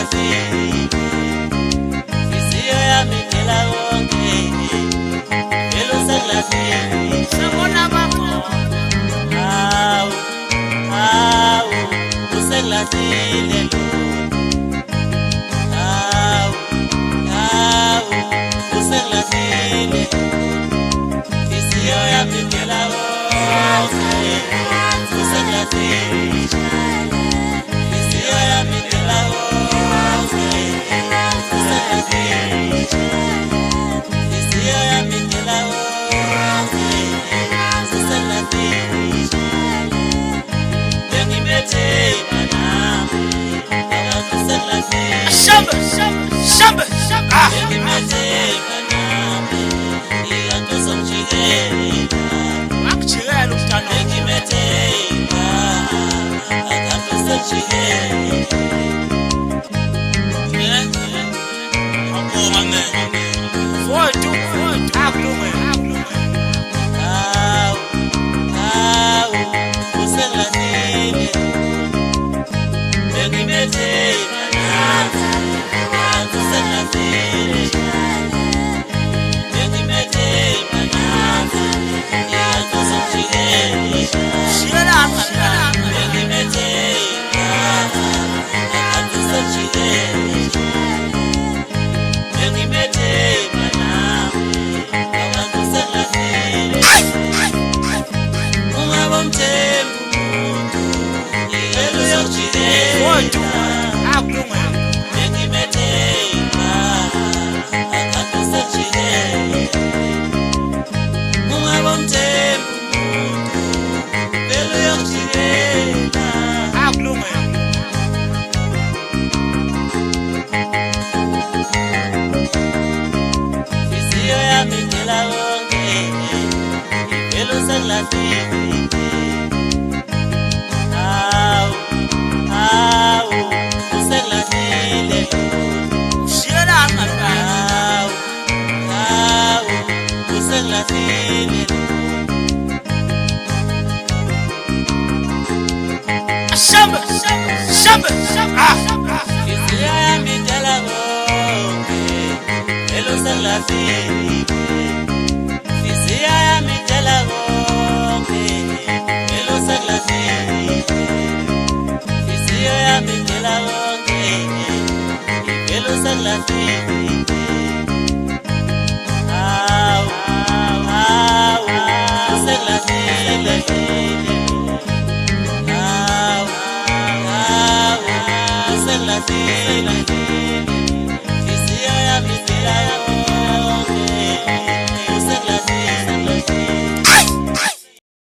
sengafikile isiyo yami phela konke vele sengafikile sabona babo hawu usengilahlile hawu usengilahlile isiyo yami phela konke usengilahlile isiyo yami phela konke usengilahlile isiyo yami phela konke usengilahlile bengibethe manami abantu usengilahlile shamba bengibethe manami ikanto somjikela akujikela umntana bengibethe akanto somjikela akoma me foto akulunga hawu usengilahlile bengibethe manami abantu usengilahlile bengibethe manami ikanto somjikela shiyela bengibethe akanto somjikela bengibethe manami abantu usengilahlile ungabomthembu umuntu ivele uyojikela foto akulunga bengibethe akanto somjikela ungabomthembu umuntu ivele uyojikela akulunga isiyo yami phela konke ivele sengilahlile hawu usengilahlile shiyela hawu usengilahlile shamba isiyo yami phela konke ivele sengilahlile isiyo yami phela konke ivele sengilahlile isiyo yami phela konke ivele sengilahlile hawu usengilahlile hawu usengilahlile